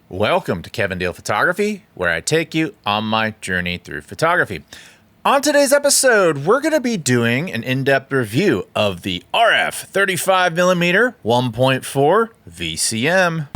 Welcome to Kevin Deal Photography, where I take you on my journey through photography. On today's episode, we're going to be doing an in-depth review of the RF35mm 1.4 VCM.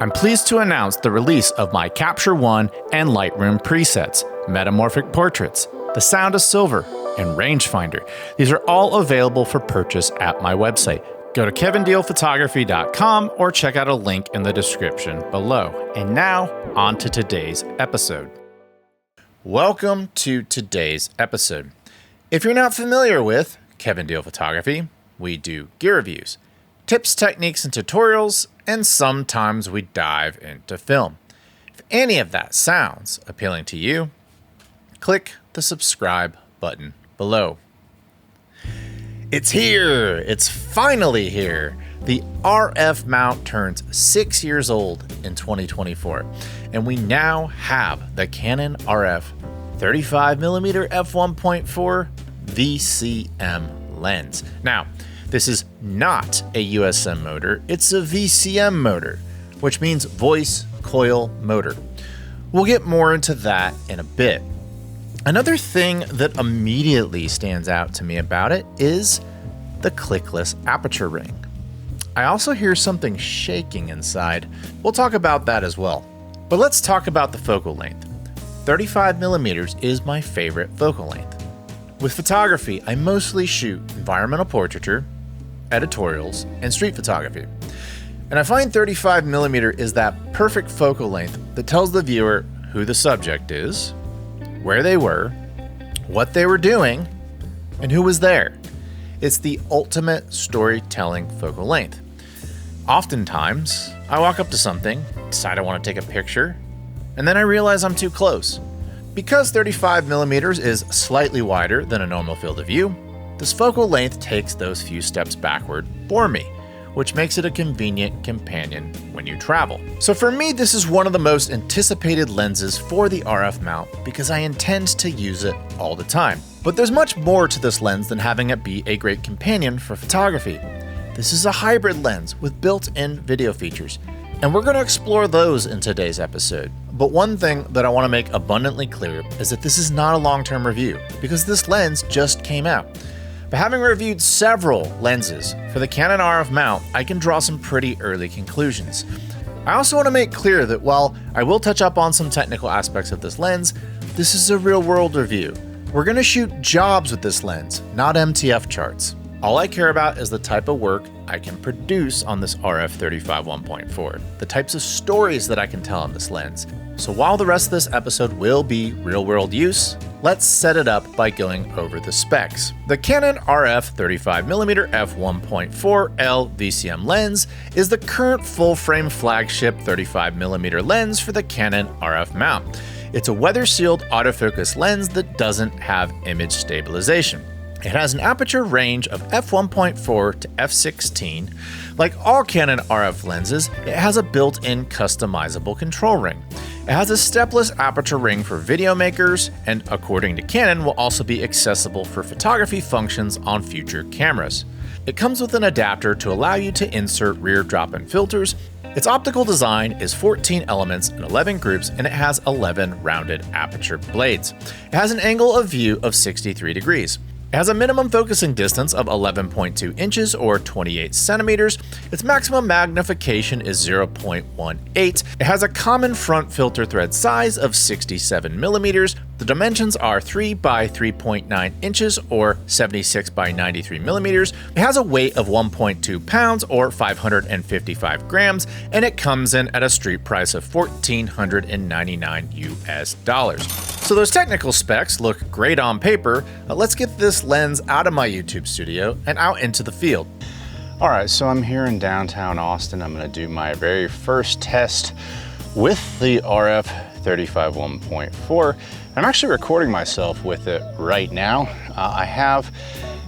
I'm pleased to announce the release of my Capture One and Lightroom presets, Metamorphic Portraits, The Sound of Silver, and Rangefinder. These are all available for purchase at my website. Go to kevindealphotography.com or check out a link in the description below. And now, on to today's episode. Welcome to today's episode. If you're not familiar with Kevin Deal Photography, we do gear reviews, tips, techniques, and tutorials, and sometimes we dive into film. If any of that sounds appealing to you, click the subscribe button below. It's here! It's finally here! The RF mount turns 6 years old in 2024, and we now have the Canon RF35mm f1.4 VCM lens. Now, this is not a USM motor, it's a VCM motor, which means voice coil motor. We'll get more into that in a bit. Another thing that immediately stands out to me about it is the clickless aperture ring. I also hear something shaking inside. We'll talk about that as well. But let's talk about the focal length. 35mm is my favorite focal length. With photography, I mostly shoot environmental portraiture, editorials, and street photography. And I find 35mm is that perfect focal length that tells the viewer who the subject is, where they were, what they were doing, and who was there. It's the ultimate storytelling focal length. Oftentimes, I walk up to something, decide I want to take a picture, and then I realize I'm too close. Because 35mm is slightly wider than a normal field of view, this focal length takes those few steps backward for me, which makes it a convenient companion when you travel. So for me, this is one of the most anticipated lenses for the RF mount because I intend to use it all the time. But there's much more to this lens than having it be a great companion for photography. This is a hybrid lens with built-in video features, and we're going to explore those in today's episode. But one thing that I want to make abundantly clear is that this is not a long-term review because this lens just came out. But having reviewed several lenses for the Canon RF mount, I can draw some pretty early conclusions. I also want to make clear that while I will touch up on some technical aspects of this lens, this is a real-world review. We're going to shoot jobs with this lens, not MTF charts. All I care about is the type of work I can produce on this RF35 1.4, the types of stories that I can tell on this lens. So while the rest of this episode will be real-world use, let's set it up by going over the specs. The Canon RF35mm f1.4 L VCM lens is the current full-frame flagship 35mm lens for the Canon RF mount. It's a weather-sealed autofocus lens that doesn't have image stabilization. It has an aperture range of f1.4 to f16. Like all Canon RF lenses, it has a built-in customizable control ring. It has a stepless aperture ring for video makers, and according to Canon, will also be accessible for photography functions on future cameras. It comes with an adapter to allow you to insert rear drop-in filters. Its optical design is 14 elements in 11 groups, and it has 11 rounded aperture blades. It has an angle of view of 63 degrees. It has a minimum focusing distance of 11.2 inches or 28 centimeters. Its maximum magnification is 0.18. It has a common front filter thread size of 67 millimeters. The dimensions are 3 by 3.9 inches or 76 by 93 millimeters. It has a weight of 1.2 pounds or 555 grams, and it comes in at a street price of $1,499 US. So those technical specs look great on paper. Let's get this lens out of my YouTube studio and out into the field. All right, so I'm here in downtown Austin. I'm gonna do my very first test with the RF35 1.4. I'm actually recording myself with it right now. I have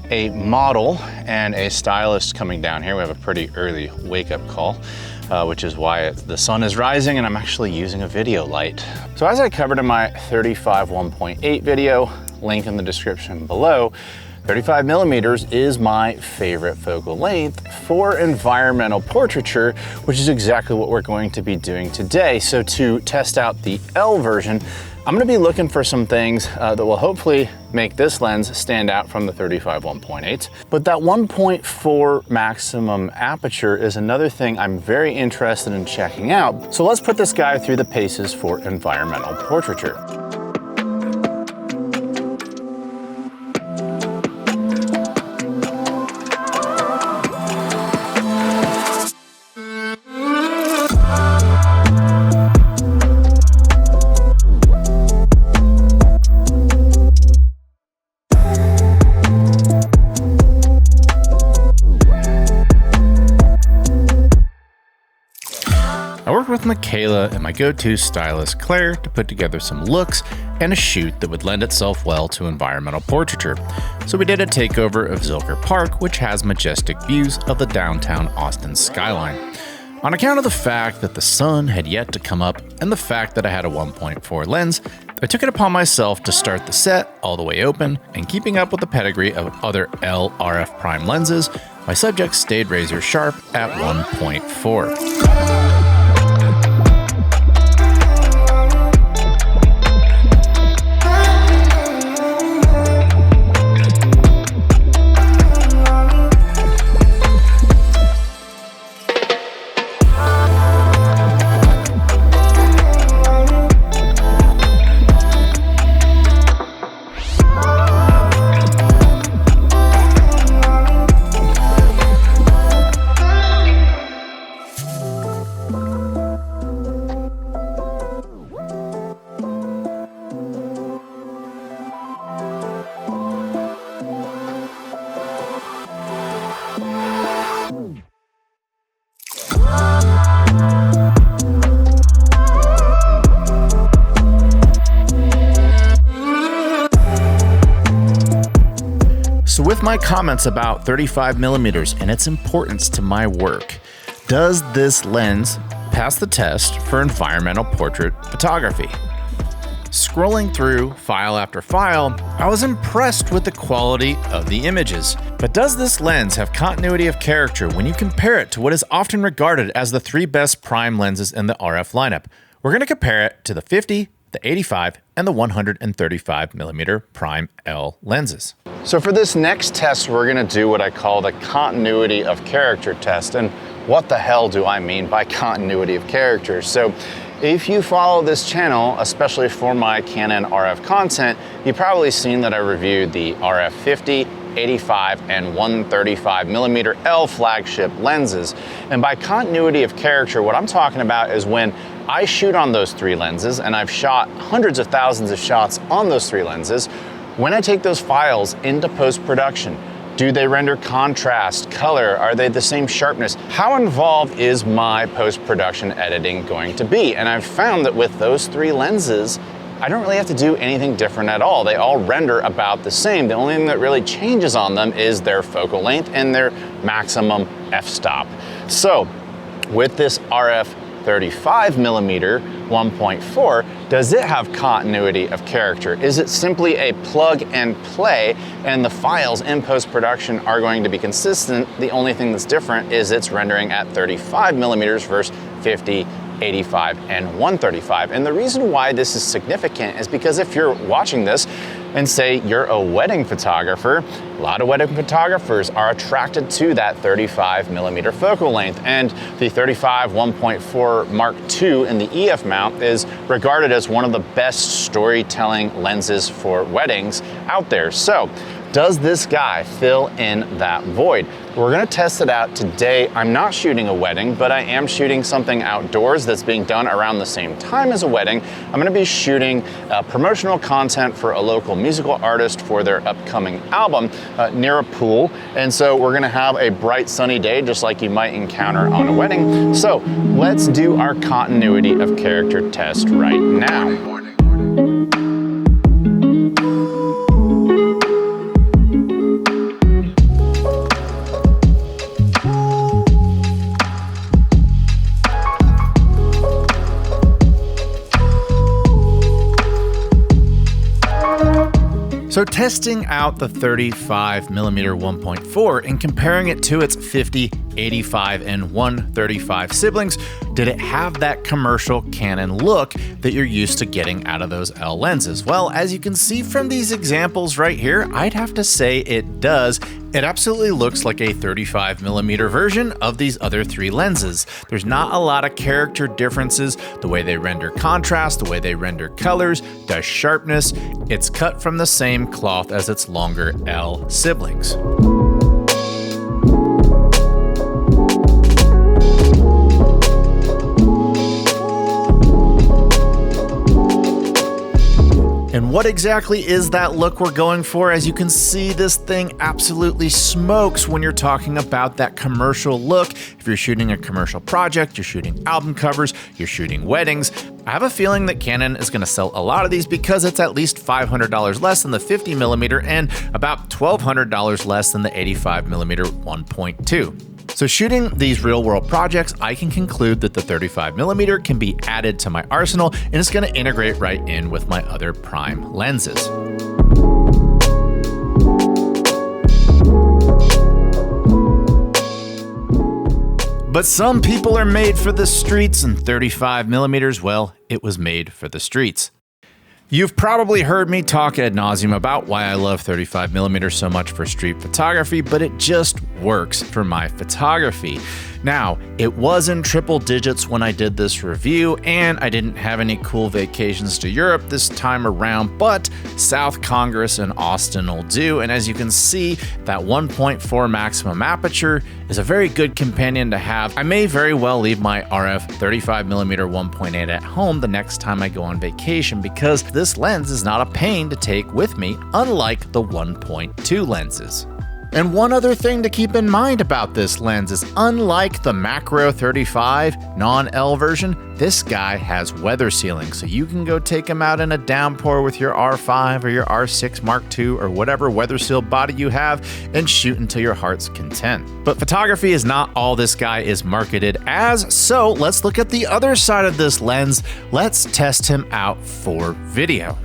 a model and a stylist coming down here. We have a pretty early wake-up call. which is why the sun is rising and I'm actually using a video light. So as I covered in my 35 1.8 video, link in the description below, 35mm is my favorite focal length for environmental portraiture, which is exactly what we're going to be doing today. So to test out the L version, I'm gonna be looking for some things that will hopefully make this lens stand out from the 35 1.8. But that 1.4 maximum aperture is another thing I'm very interested in checking out. So let's put this guy through the paces for environmental portraiture. I worked with Michaela and my go-to stylist Claire to put together some looks and a shoot that would lend itself well to environmental portraiture. So we did a takeover of Zilker Park, which has majestic views of the downtown Austin skyline. On account of the fact that the sun had yet to come up and the fact that I had a 1.4 lens, I took it upon myself to start the set all the way open, and keeping up with the pedigree of other L RF prime lenses, my subject stayed razor sharp at 1.4. So with my comments about 35mm and its importance to my work, does this lens pass the test for environmental portrait photography? Scrolling through file after file, I was impressed with the quality of the images. But does this lens have continuity of character when you compare it to what is often regarded as the 3 best prime lenses in the RF lineup? We're going to compare it to the 50, the 85, and the 135mm prime L lenses. So for this next test, we're gonna do what I call the continuity of character test. And what the hell do I mean by continuity of character? So if you follow this channel, especially for my Canon RF content, you've probably seen that I reviewed the RF50, 85, and 135mm L flagship lenses. And by continuity of character, what I'm talking about is when I shoot on those 3 lenses, and I've shot hundreds of thousands of shots on those 3 lenses, when I take those files into post-production, do they render contrast, color? Are they the same sharpness? How involved is my post-production editing going to be? And I've found that with those 3 lenses, I don't really have to do anything different at all. They all render about the same. The only thing that really changes on them is their focal length and their maximum f-stop. So with this RF35mm 1.4, does it have continuity of character? Is it simply a plug and play and the files in post-production are going to be consistent? The only thing that's different is it's rendering at 35mm versus 50, 85, and 135. And the reason why this is significant is because if you're watching this and say you're a wedding photographer, a lot of wedding photographers are attracted to that 35mm focal length, and the 35 1.4 Mark II in the EF mount is regarded as one of the best storytelling lenses for weddings out there. So does this guy fill in that void? We're gonna test it out today. I'm not shooting a wedding, but I am shooting something outdoors that's being done around the same time as a wedding. I'm gonna be shooting promotional content for a local musical artist for their upcoming album near a pool. And so we're gonna have a bright sunny day, just like you might encounter on a wedding. So let's do our continuity of character test right now. So testing out the 35mm 1.4 and comparing it to its 50, 85, and 135 siblings, did it have that commercial Canon look that you're used to getting out of those L lenses? Well, as you can see from these examples right here, I'd have to say it does. It absolutely looks like a 35mm version of these other three lenses. There's not a lot of character differences, the way they render contrast, the way they render colors, the sharpness. It's cut from the same cloth as its longer L siblings. And what exactly is that look we're going for? As you can see, this thing absolutely smokes when you're talking about that commercial look. If you're shooting a commercial project, you're shooting album covers, you're shooting weddings. I have a feeling that Canon is going to sell a lot of these because it's at least $500 less than the 50mm and about $1,200 less than the 85mm 1.2. So shooting these real-world projects, I can conclude that the 35mm can be added to my arsenal and it's going to integrate right in with my other prime lenses. But some people are made for the streets, and 35mm, well, it was made for the streets. You've probably heard me talk ad nauseum about why I love 35mm so much for street photography, but it just works for my photography. Now, it was in triple digits when I did this review, and I didn't have any cool vacations to Europe this time around, but South Congress and Austin will do. And as you can see, that 1.4 maximum aperture is a very good companion to have. I may very well leave my RF35mm 1.8 at home the next time I go on vacation because this lens is not a pain to take with me, unlike the 1.2 lenses. And one other thing to keep in mind about this lens is, unlike the Macro 35 non-L version, this guy has weather sealing, so you can go take him out in a downpour with your R5 or your R6 Mark II or whatever weather sealed body you have and shoot until your heart's content. But photography is not all this guy is marketed as, so let's look at the other side of this lens. Let's test him out for video.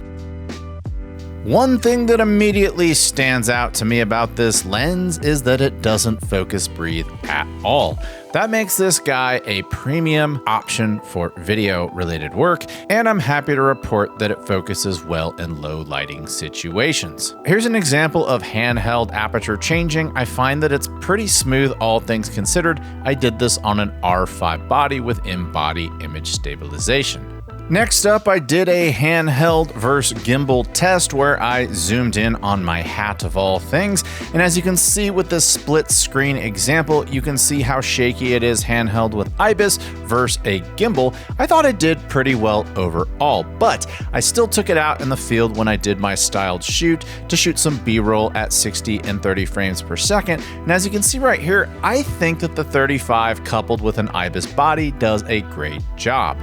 One thing that immediately stands out to me about this lens is that it doesn't focus breathe at all. That makes this guy a premium option for video related work, and I'm happy to report that it focuses well in low lighting situations. Here's an example of handheld aperture changing. I find that it's pretty smooth, all things considered. I did this on an R5 body with in-body image stabilization. Next up, I did a handheld versus gimbal test where I zoomed in on my hat of all things. And as you can see with this split screen example, you can see how shaky it is handheld with IBIS versus a gimbal. I thought it did pretty well overall, but I still took it out in the field when I did my styled shoot to shoot some B-roll at 60 and 30 frames per second. And as you can see right here, I think that the 35 coupled with an IBIS body does a great job.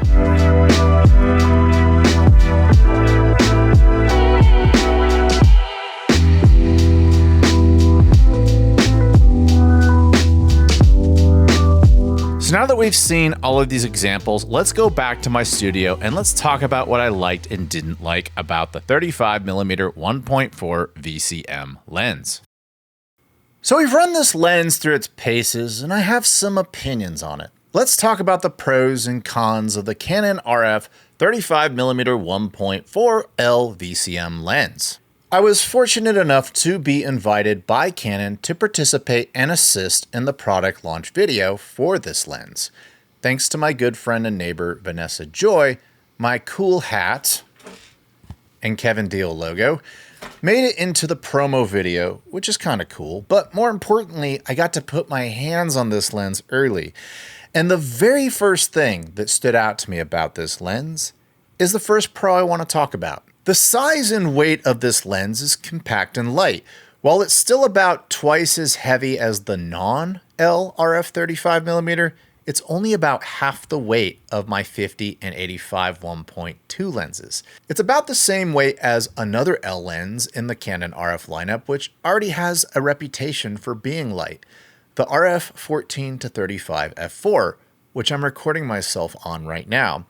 So now that we've seen all of these examples, let's go back to my studio and let's talk about what I liked and didn't like about the 35mm 1.4 VCM lens. So we've run this lens through its paces and I have some opinions on it. Let's talk about the pros and cons of the Canon RF35mm 1.4 L VCM lens. I was fortunate enough to be invited by Canon to participate and assist in the product launch video for this lens. Thanks to my good friend and neighbor Vanessa Joy, my cool hat and Kevin Deal logo made it into the promo video, which is kind of cool. But more importantly, I got to put my hands on this lens early. And the very first thing that stood out to me about this lens is the first pro I want to talk about. The size and weight of this lens is compact and light. While it's still about twice as heavy as the non-L RF35mm, it's only about half the weight of my 50 and 85 1.2 lenses. It's about the same weight as another L lens in the Canon RF lineup, which already has a reputation for being light. The RF14-35 f4, which I'm recording myself on right now,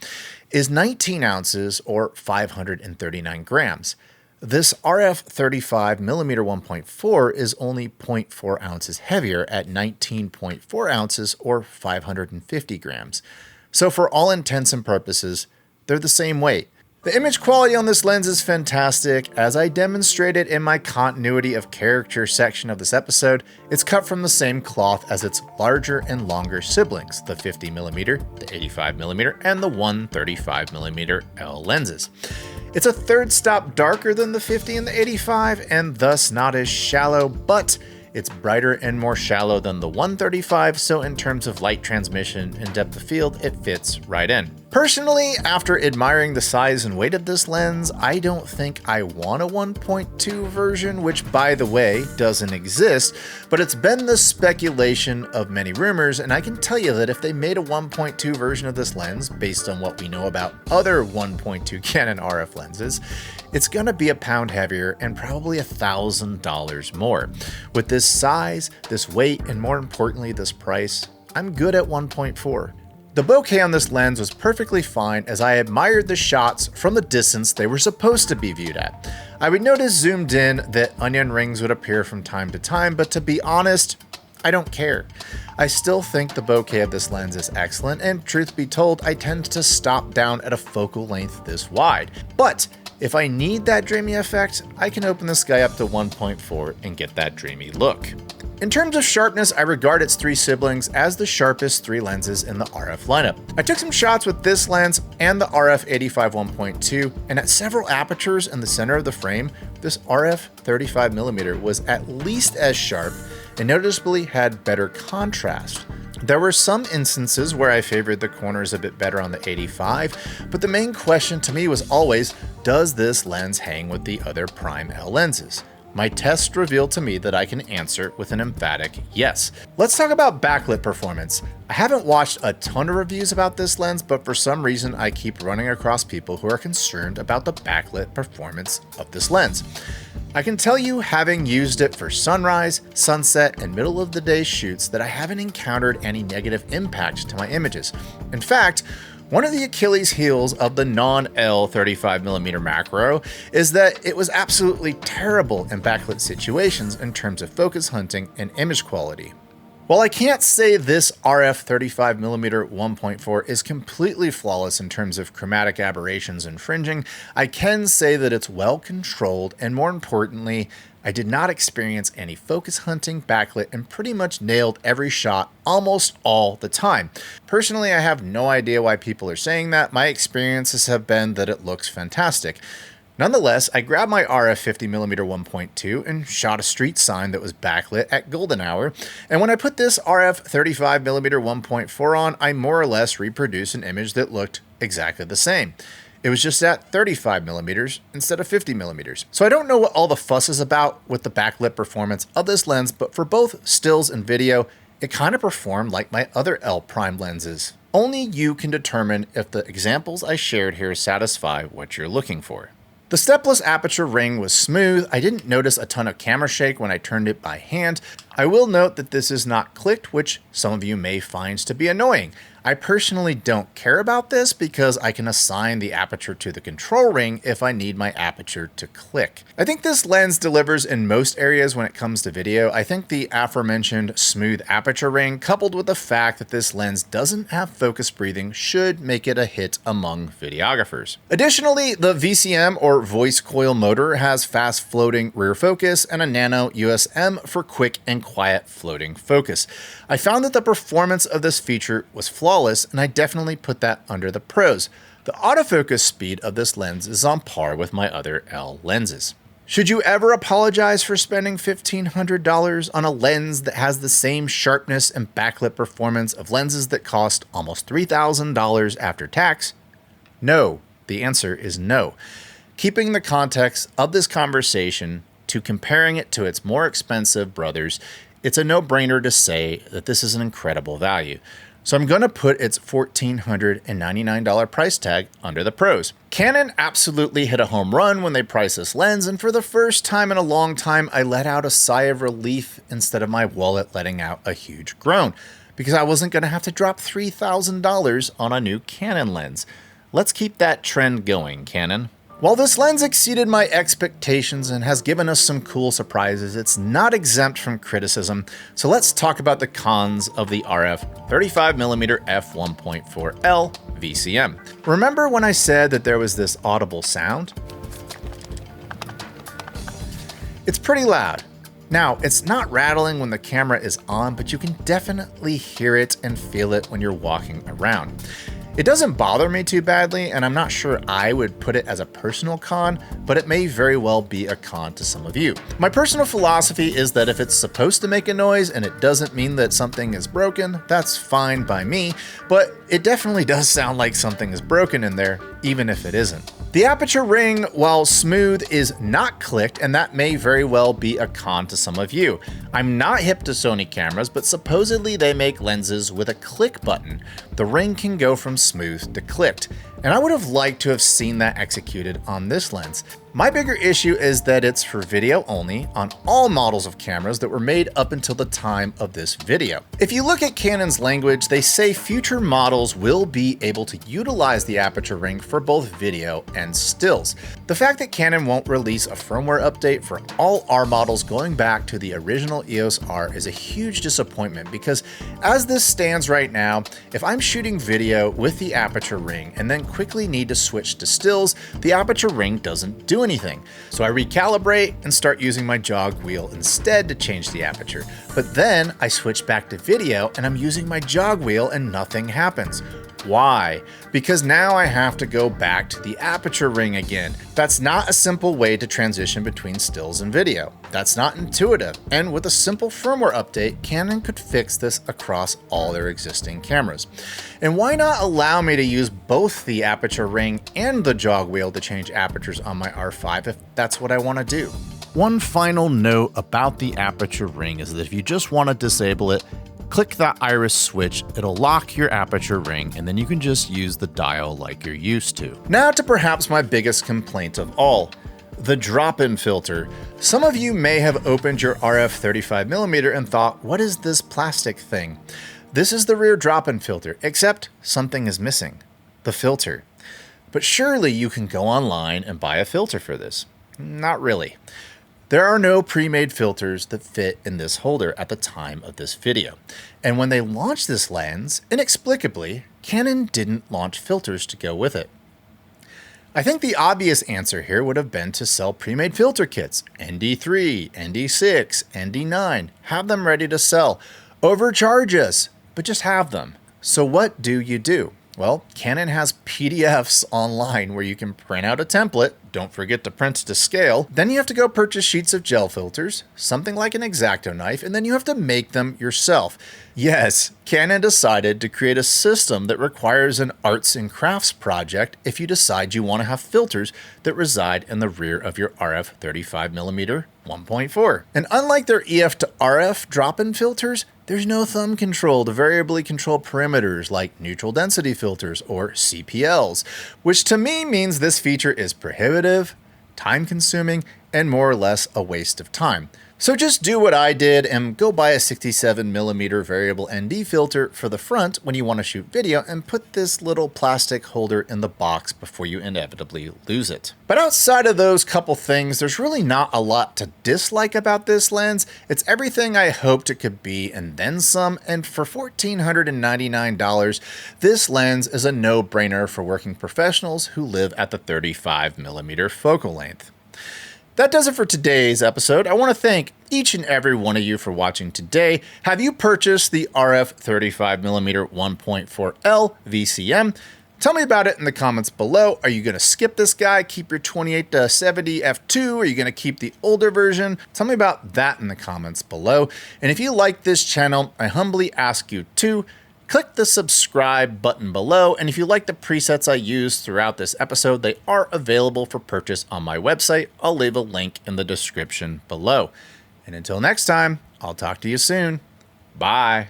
is 19 ounces or 539 grams. This RF35mm 1.4 is only 0.4 ounces heavier at 19.4 ounces or 550 grams. So for all intents and purposes, they're the same weight. The image quality on this lens is fantastic. As I demonstrated in my continuity of character section of this episode, it's cut from the same cloth as its larger and longer siblings, the 50mm, the 85mm, and the 135mm L lenses. It's a third stop darker than the 50 and the 85, and thus not as shallow, but it's brighter and more shallow than the 135, so in terms of light transmission and depth of field, it fits right in. Personally, after admiring the size and weight of this lens, I don't think I want a 1.2 version, which by the way, doesn't exist, but it's been the speculation of many rumors, and I can tell you that if they made a 1.2 version of this lens, based on what we know about other 1.2 Canon RF lenses, it's gonna be a pound heavier and probably $1,000 more. With this size, this weight, and more importantly, this price, I'm good at 1.4. The bokeh on this lens was perfectly fine as I admired the shots from the distance they were supposed to be viewed at. I would notice zoomed in that onion rings would appear from time to time, but to be honest, I don't care. I still think the bokeh of this lens is excellent, and truth be told, I tend to stop down at a focal length this wide. But if I need that dreamy effect, I can open this guy up to 1.4 and get that dreamy look. In terms of sharpness, I regard its three siblings as the sharpest three lenses in the RF lineup. I took some shots with this lens and the RF35 1.2, and at several apertures in the center of the frame, this RF35mm was at least as sharp and noticeably had better contrast. There were some instances where I favored the corners a bit better on the 85, but the main question to me was always, does this lens hang with the other prime L lenses? My test revealed to me that I can answer with an emphatic yes. Let's talk about backlit performance. I haven't watched a ton of reviews about this lens, but for some reason I keep running across people who are concerned about the backlit performance of this lens. I can tell you, having used it for sunrise, sunset, and middle of the day shoots, that I haven't encountered any negative impact to my images. In fact, one of the Achilles heels of the non-L 35mm macro is that it was absolutely terrible in backlit situations in terms of focus hunting and image quality. While I can't say this RF35mm 1.4 is completely flawless in terms of chromatic aberrations and fringing, I can say that it's well controlled, and more importantly, I did not experience any focus hunting backlit and pretty much nailed every shot almost all the time. Personally, I have no idea why people are saying that. My experiences have been that it looks fantastic. Nonetheless, I grabbed my RF50mm 1.2 and shot a street sign that was backlit at golden hour, and when I put this RF35mm 1.4 on, I more or less reproduced an image that looked exactly the same. It was just at 35mm instead of 50mm. So I don't know what all the fuss is about with the backlit performance of this lens, but for both stills and video, it kind of performed like my other L prime lenses. Only you can determine if the examples I shared here satisfy what you're looking for. The stepless aperture ring was smooth. I didn't notice a ton of camera shake when I turned it by hand. I will note that this is not clicked, which some of you may find to be annoying. I personally don't care about this because I can assign the aperture to the control ring if I need my aperture to click. I think this lens delivers in most areas when it comes to video. I think the aforementioned smooth aperture ring, coupled with the fact that this lens doesn't have focus breathing, should make it a hit among videographers. Additionally, the VCM or voice coil motor has fast floating rear focus and a nano USM for quick and quiet floating focus. I found that the performance of this feature was flawless, and I definitely put that under the pros. The autofocus speed of this lens is on par with my other L lenses. Should you ever apologize for spending $1,500 on a lens that has the same sharpness and backlit performance of lenses that cost almost $3,000 after tax? No. The answer is no. Keeping the context of this conversation to comparing it to its more expensive brothers, it's a no-brainer to say that this is an incredible value. So I'm going to put its $1,499 price tag under the pros. Canon absolutely hit a home run when they priced this lens, and for the first time in a long time, I let out a sigh of relief instead of my wallet letting out a huge groan, because I wasn't going to have to drop $3,000 on a new Canon lens. Let's keep that trend going, Canon. While this lens exceeded my expectations and has given us some cool surprises, it's not exempt from criticism, so let's talk about the cons of the RF35mm f1.4 L VCM. Remember when I said that there was this audible sound? It's pretty loud. Now, it's not rattling when the camera is on, but you can definitely hear it and feel it when you're walking around. It doesn't bother me too badly, and I'm not sure I would put it as a personal con, but it may very well be a con to some of you. My personal philosophy is that if it's supposed to make a noise and it doesn't mean that something is broken, that's fine by me, but it definitely does sound like something is broken in there, even if it isn't. The aperture ring, while smooth, is not clicked, and that may very well be a con to some of you. I'm not hip to Sony cameras, but supposedly they make lenses with a click button. The ring can go from smooth to clicked, and I would have liked to have seen that executed on this lens. My bigger issue is that it's for video only on all models of cameras that were made up until the time of this video. If you look at Canon's language, they say future models will be able to utilize the aperture ring for both video and stills. The fact that Canon won't release a firmware update for all R models going back to the original EOS R is a huge disappointment, because as this stands right now, if I'm shooting video with the aperture ring and then quickly need to switch to stills, the aperture ring doesn't do anything. So I recalibrate and start using my jog wheel instead to change the aperture. But then I switch back to video and I'm using my jog wheel and nothing happens. Why? Because now I have to go back to the aperture ring again. That's not a simple way to transition between stills and video. That's not intuitive, and with a simple firmware update, Canon could fix this across all their existing cameras. And why not allow me to use both the aperture ring and the jog wheel to change apertures on my R5 if that's what I want to do? One final note about the aperture ring is that if you just want to disable it, click that iris switch, it'll lock your aperture ring, and then you can just use the dial like you're used to. Now to perhaps my biggest complaint of all, the drop-in filter. Some of you may have opened your RF35mm and thought, what is this plastic thing? This is the rear drop-in filter, except something is missing, the filter. But surely you can go online and buy a filter for this. Not really. There are no pre-made filters that fit in this holder at the time of this video. And when they launched this lens, inexplicably, Canon didn't launch filters to go with it. I think the obvious answer here would have been to sell pre-made filter kits, ND3, ND6, ND9, have them ready to sell. Overcharge us, but just have them. So what do you do? Well, Canon has PDFs online where you can print out a template, don't forget to print to scale, then you have to go purchase sheets of gel filters, something like an X-Acto knife, and then you have to make them yourself. Yes, Canon decided to create a system that requires an arts and crafts project if you decide you want to have filters that reside in the rear of your RF35mm 1.4. And unlike their EF to RF drop-in filters, there's no thumb control to variably control parameters like neutral density filters or CPLs, which to me means this feature is prohibitive, time-consuming, and more or less a waste of time. So just do what I did and go buy a 67mm variable ND filter for the front when you want to shoot video and put this little plastic holder in the box before you inevitably lose it. But outside of those couple things, there's really not a lot to dislike about this lens. It's everything I hoped it could be and then some, and for $1,499, this lens is a no-brainer for working professionals who live at the 35mm focal length. That does it for today's episode. I want to thank each and every one of you for watching today. Have you purchased the RF35mm 1.4 L VCM? Tell me about it in the comments below. Are you going to skip this guy, keep your 28-70 f2? Are you going to keep the older version? Tell me about that in the comments below. And if you like this channel, I humbly ask you to click the subscribe button below, and if you like the presets I used throughout this episode, they are available for purchase on my website. I'll leave a link in the description below. And until next time, I'll talk to you soon. Bye.